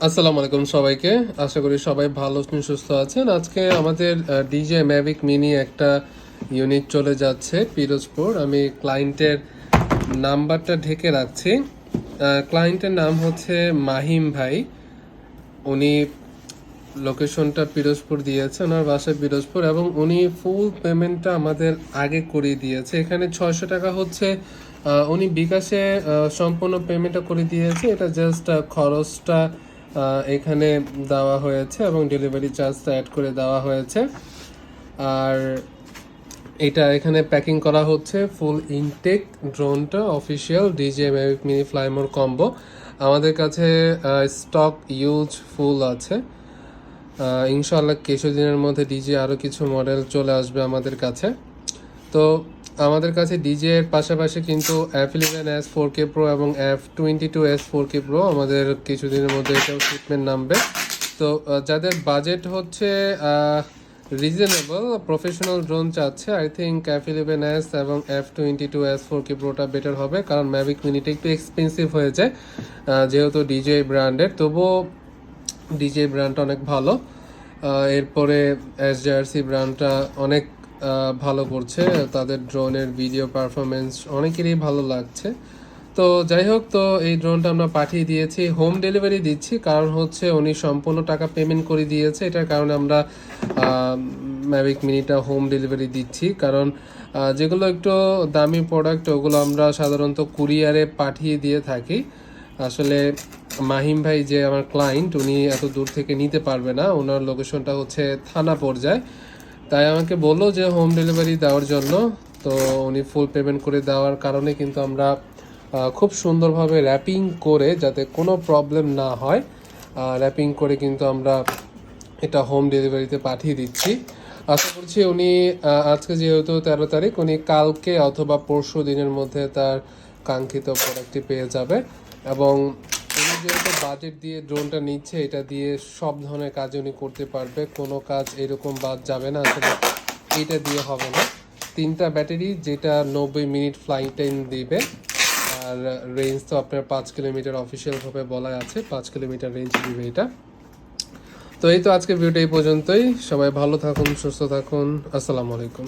আসসালামু আলাইকুম সবাইকে। আশা করি সবাই ভালো সুস্থ আছেন। আজকে আমাদের ডিজে ম্যাভিক মিনি একটা ইউনিট চলে যাচ্ছে পিরোজপুর। আমি ক্লায়েন্টের নাম্বারটা ঢেকে রাখছি। ক্লায়েন্টের নাম হচ্ছে মাহিম ভাই। উনি লোকেশনটা পিরোজপুর দিয়েছে, ওনার বাসায় পিরোজপুর, এবং উনি ফুল পেমেন্টটা আমাদের আগে করে দিয়েছে। এখানে 600 টাকা হচ্ছে উনি বিকাশে সম্পূর্ণ পেমেন্টটা করে দিয়েছে। এটা জাস্ট খরচটা এখানে দেওয়া হয়েছে এবং ডেলিভারি চার্জটা অ্যাড করে দেওয়া হয়েছে। আর এটা এখানে প্যাকিং করা হচ্ছে ফুল ইনটেক ড্রোনটা official DJI Mavic Mini fly more combo. আমাদের কাছে স্টক ইউজ ফুল আছে। ইনশাআল্লাহ কিছুদিনের মধ্যে ডিজে আরও কিছু মডেল চলে আসবে আমাদের কাছে। তো আমাদের কাছে ডিজে এর পাশাপাশি কিন্তু F11s 4K Pro এবং F22s 4K Pro আমাদের কিছুদিনের মধ্যে এটাও শিপমেন্ট নামবে। তো যাদের বাজেট হচ্ছে রিজনেবল, প্রফেশনাল ড্রোন চাচ্ছে, আই থিঙ্ক F11s এবং F22s 4K Proটা বেটার হবে, কারণ ম্যাভিক মিনিটা একটু এক্সপেন্সিভ হয়ে যায় যেহেতু ডিজে ব্র্যান্ডের। তবুও ডিজে ব্র্যান্ডটা অনেক ভালো। এরপরে SJRC ব্র্যান্ডটা অনেক ভালো করছে, তাদের ড্রোনের ভিডিও পারফরমেন্স অনেকেরই ভালো লাগছে। তো যাই হোক, তো এই ড্রোনটা আমরা পাঠিয়ে দিয়েছি, হোম ডেলিভারি দিচ্ছি, কারণ হচ্ছে উনি সম্পূর্ণ টাকা পেমেন্ট করে দিয়েছে। এটার কারণে আমরা ম্যাভিক মিনিটা হোম ডেলিভারি দিচ্ছি, কারণ যেগুলো একটু দামি প্রোডাক্ট ওগুলো আমরা সাধারণত কুরিয়ারে পাঠিয়ে দিয়ে থাকি। আসলে মাহিম ভাই যে আমার ক্লায়েন্ট, উনি এত দূর থেকে নিতে পারবে না, ওনার লোকেশনটা হচ্ছে থানা পর্যায়ে, তাই আমাকে বললো যে হোম ডেলিভারি দেওয়ার জন্য। তো উনি ফুল পেমেন্ট করে দেওয়ার কারণে কিন্তু আমরা খুব সুন্দরভাবে র্যাপিং করে, যাতে কোনো প্রবলেম না হয়, র্যাপিং করে কিন্তু আমরা এটা হোম ডেলিভারিতে পাঠিয়ে দিচ্ছি। আশা করছি উনি আজকে যেহেতু 13 তারিখ, উনি কালকে অথবা পরশু দিনের মধ্যে তার কাঙ্ক্ষিত প্রোডাক্টটি পেয়ে যাবে। এবং উনি যেহেতু বাজেট দিয়ে ড্রোনটা নিচ্ছে, এটা দিয়ে সব ধরনের কাজ উনি করতে পারবে, কোনো কাজ এরকম বাদ যাবে না। আসলে এইটা দিয়ে হবে না। 3টা ব্যাটারি, যেটা 90 মিনিট ফ্লাইং টাইম দিবে, আর রেঞ্জ তো আপনার 5 কিলোমিটার অফিসিয়ালভাবে বলা আছে, 5 কিলোমিটার রেঞ্জ দিবে এটা। তো এই তো আজকের ভিডিওটা এই পর্যন্তই। সবাই ভালো থাকুন, সুস্থ থাকুন। আসসালামু আলাইকুম।